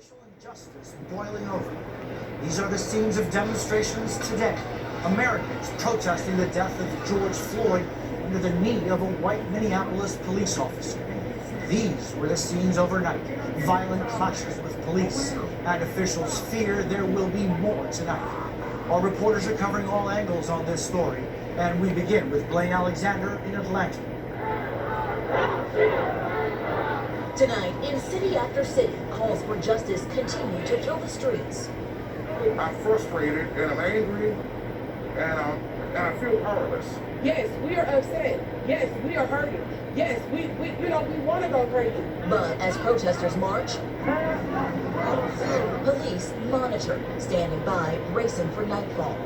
racial injustice boiling over. These are the scenes of demonstrations today. Americans protesting the death of George Floyd under the knee of a white Minneapolis police officer. These were the scenes overnight. Violent clashes with police, and officials fear there will be more tonight. Our reporters are covering all angles on this story, and we begin with Blaine Alexander in Atlanta. Tonight, in city after city, calls for justice continue to fill the streets. I'm frustrated and I'm angry and I feel powerless. Yes, we are upset. Yes, we are hurting. Yes, we want to go crazy. But as protesters march, police monitor, standing by, bracing for nightfall.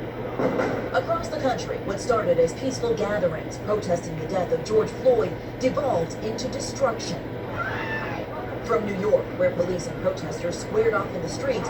Across the country, what started as peaceful gatherings protesting the death of George Floyd devolved into destruction. From New York, where police and protesters squared off in the streets,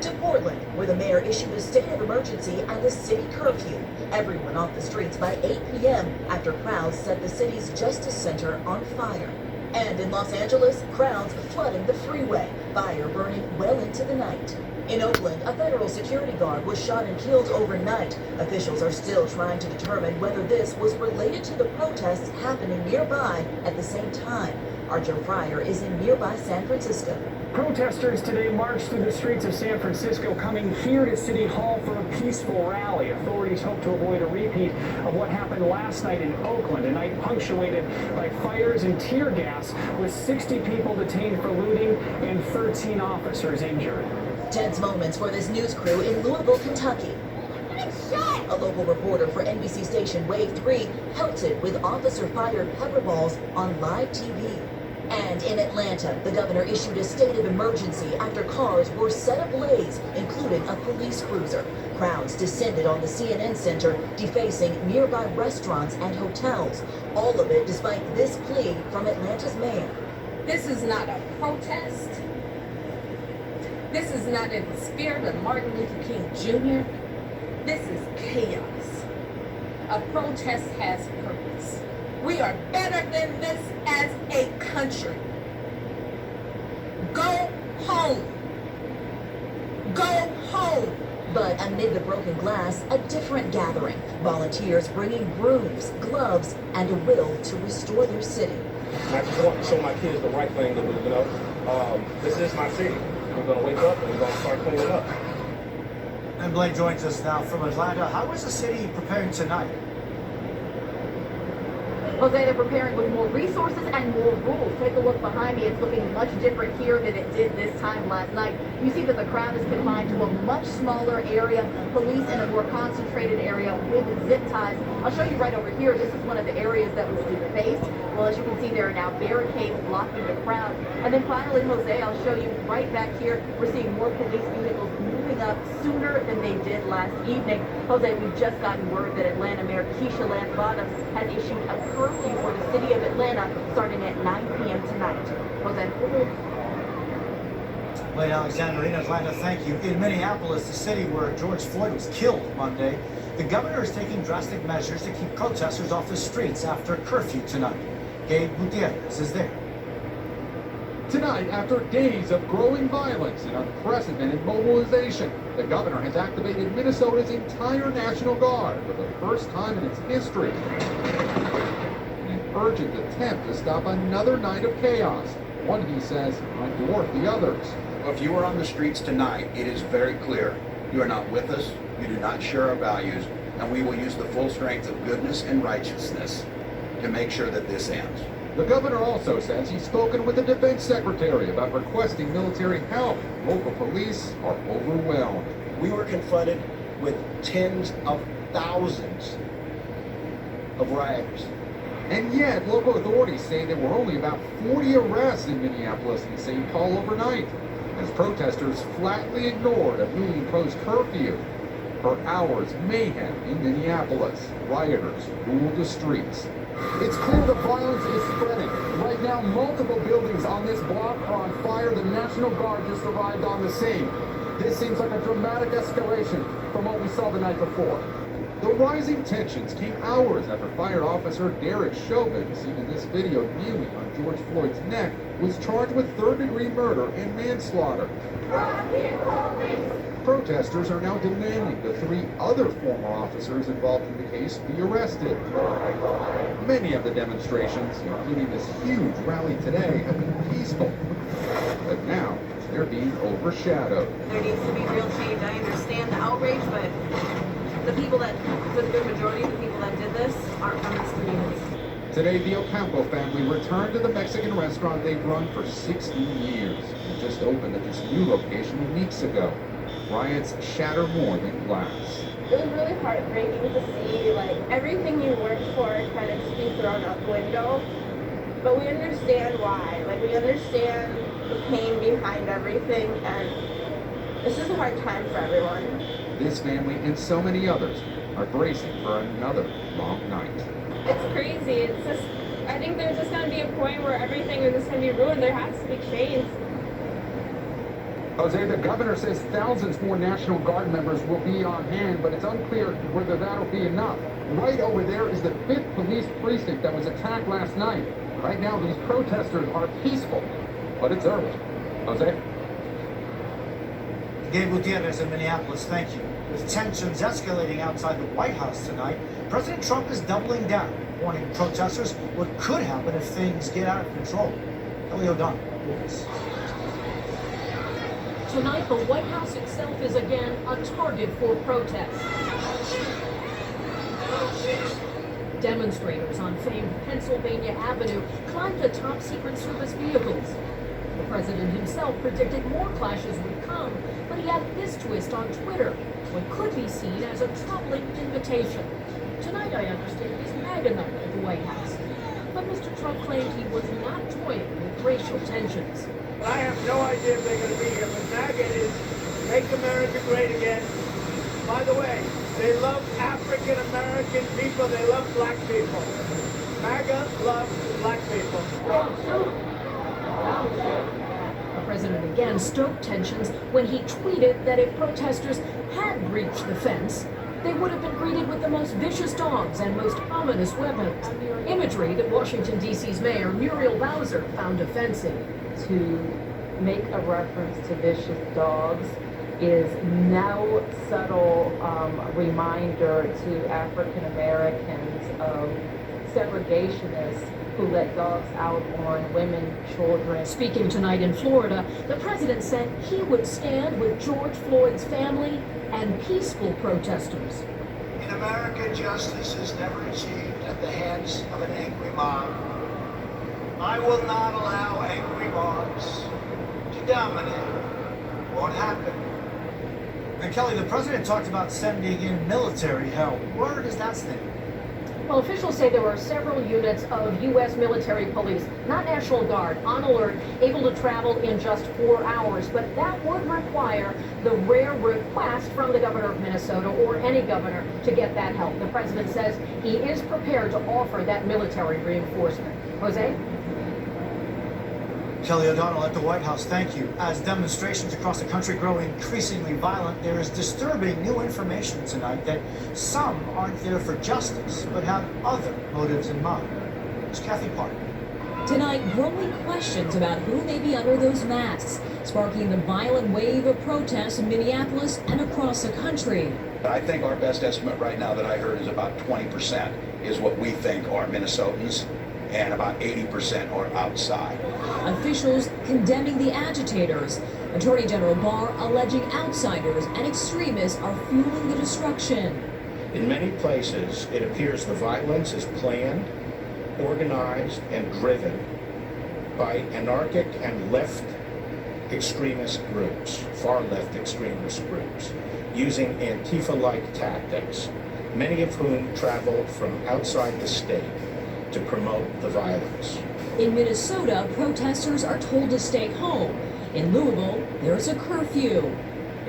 to Portland, where the mayor issued a state of emergency and a city curfew. Everyone off the streets by 8 p.m. after crowds set the city's Justice Center on fire. And in Los Angeles, crowds flooding the freeway, fire burning well into the night. In Oakland, a federal security guard was shot and killed overnight. Officials are still trying to determine whether this was related to the protests happening nearby at the same time. Our Joe Fryer is in nearby San Francisco. Protesters today marched through the streets of San Francisco, coming here to City Hall for a peaceful rally. Authorities hope to avoid a repeat of what happened last night in Oakland, a night punctuated by fires and tear gas, with 60 people detained for looting and 13 officers injured. Tense moments for this news crew in Louisville, Kentucky. A local reporter for NBC station Wave 3 pelted with officer-fired pepper balls on live TV. And in Atlanta, the governor issued a state of emergency after cars were set ablaze, including a police cruiser. Crowds descended on the CNN Center, defacing nearby restaurants and hotels. All of it despite this plea from Atlanta's mayor. This is not a protest. This is not in the spirit of Martin Luther King Jr. This is chaos. A protest has purpose. We are better than this as a country. Go home. Go home. But amid the broken glass, a different gathering. Volunteers bringing brooms, gloves, and a will to restore their city. I just want to show my kids the right thing to do, you know. This is my city. We're going to wake up and we're going to start cleaning up. And Blaine joins us now from Atlanta. How is the city preparing tonight? Jose, they're preparing with more resources and more rules. Take a look behind me. It's looking much different here than it did this time last night. You see that the crowd is confined to a much smaller area. Police in a more concentrated area with zip ties. I'll show you right over here. This is one of the areas that was defaced. Well, as you can see, there are now barricades blocking the crowd. And then finally, Jose, I'll show you right back here. We're seeing more police vehicles moving up sooner than they did last evening. Jose, we've just gotten word that Atlanta Mayor Keisha Lance Bottoms has issued a curfew for the city of Atlanta starting at 9 p.m. tonight. Jose. Blaine Alexander in Atlanta, thank you. In Minneapolis, the city where George Floyd was killed Monday, the governor is taking drastic measures to keep protesters off the streets after curfew tonight. Gabe Gutierrez is there. Tonight, after days of growing violence and unprecedented mobilization, the governor has activated Minnesota's entire National Guard for the first time in its history. An urgent attempt to stop another night of chaos, one he says might dwarf the others. If you are on the streets tonight, it is very clear. You are not with us, you do not share our values, and we will use the full strength of goodness and righteousness to make sure that this ends. The governor also says he's spoken with the defense secretary about requesting military help. Local police are overwhelmed. We were confronted with tens of thousands of rioters. And yet, local authorities say there were only about 40 arrests in Minneapolis and St. Paul overnight, as protesters flatly ignored a newly imposed curfew. For hours, mayhem in Minneapolis. Rioters ruled the streets. It's clear the violence is spreading. Right now, multiple buildings on this block are on fire. The National Guard just arrived on the scene. This seems like a dramatic escalation from what we saw the night before. The rising tensions came hours after fire officer Derek Chauvin, seen in this video kneeling on George Floyd's neck, was charged with third-degree murder and manslaughter. Protesters are now demanding the 3 other former officers involved in the case be arrested. Many of the demonstrations, including this huge rally today, have been peaceful. But now, they're being overshadowed. There needs to be real change. I understand the outrage, but the people that, for the good majority of the people that did this, aren't from this community. Today, the Ocampo family returned to the Mexican restaurant they've run for 16 years. It just opened at this new location weeks ago. Riots shatter more than glass. It was really heartbreaking to see, like, everything you worked for kind of just be thrown out the window. But we understand why. Like, we understand the pain behind everything, and it's just a hard time for everyone. This family and so many others are bracing for another long night. It's crazy. It's just, I think there's just going to be a point where everything is just going to be ruined. There has to be change. Jose, the governor says thousands more National Guard members will be on hand, but it's unclear whether that'll be enough. Right over there is the 5th police precinct that was attacked last night. Right now, these protesters are peaceful, but it's early. Jose? Gabe Gutierrez in Minneapolis, thank you. With tensions escalating outside the White House tonight, President Trump is doubling down, warning protesters what could happen if things get out of control. Kelly O'Donnell with us. Tonight, the White House itself is again a target for protests. Demonstrators on famed Pennsylvania Avenue climbed the top-secret service vehicles. The president himself predicted more clashes would come, but he added this twist on Twitter, what could be seen as a troubling invitation. Tonight, I understand, is MAGA night at the White House. But Mr. Trump claimed he was not toying with racial tensions. I have no idea if they're going to be here, but MAGA is Make America Great Again. By the way, they love African American people. They love black people. MAGA loves black people. The president again stoked tensions when he tweeted that if protesters had breached the fence, they would have been greeted with the most vicious dogs and most ominous weapons. Imagery that Washington, D.C.'s Mayor Muriel Bowser found offensive. To make a reference to vicious dogs is no subtle reminder to African Americans of segregationists who let dogs out on women, children. Speaking tonight in Florida, the president said he would stand with George Floyd's family and peaceful protesters. In America, justice is never achieved at the hands of an angry mob. I will not allow angry mobs to dominate. Won't happen. And Kelly, the president talked about sending in military help. Where does that stand? Well, officials say there were several units of U.S. military police, not National Guard, on alert, able to travel in just 4 hours. But that would require the rare request from the governor of Minnesota or any governor to get that help. The president says he is prepared to offer that military reinforcement. Jose? Kelly O'Donnell at the White House, thank you. As demonstrations across the country grow increasingly violent, there is disturbing new information tonight that some aren't there for justice, but have other motives in mind. It's Kathy Park. Tonight, growing questions about who may be under those masks, sparking the violent wave of protests in Minneapolis and across the country. I think our best estimate right now that I heard is about 20% is what we think are Minnesotans, and about 80% are outside. Officials condemning the agitators. Attorney General Barr alleging outsiders and extremists are fueling the destruction. In many places, it appears the violence is planned, organized, and driven by anarchic and left extremist groups, far left extremist groups, using Antifa-like tactics, many of whom travel from outside the state to promote the violence. In Minnesota, protesters are told to stay home. In Louisville, there's a curfew.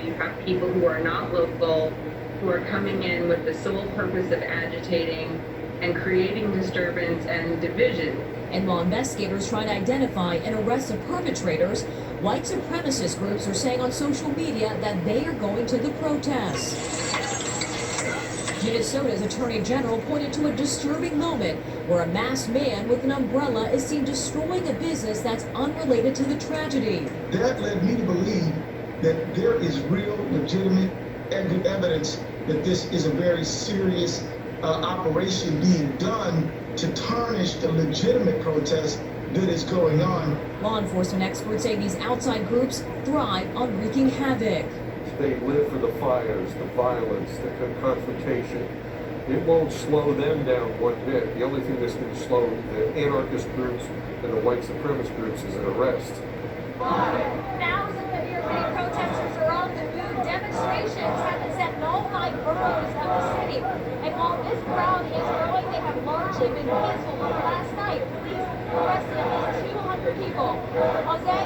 You've got people who are not local, who are coming in with the sole purpose of agitating and creating disturbance and division. And while investigators try to identify and arrest the perpetrators, white supremacist groups are saying on social media that they are going to the protests. Minnesota's Attorney General pointed to a disturbing moment where a masked man with an umbrella is seen destroying a business that's unrelated to the tragedy. That led me to believe that there is real, legitimate, and good evidence that this is a very serious operation being done to tarnish the legitimate protest that is going on. Law enforcement experts say these outside groups thrive on wreaking havoc. They live for the fires, the violence, the confrontation. It won't slow them down one bit. The only thing that's going to slow the anarchist groups and the white supremacist groups is an arrest. Thousands of European protesters are on the move. Demonstrations have been set in all 5 boroughs of the city. And while this crowd is growing, they have largely been peaceful. Last night, police arrested at least 200 people. Jose?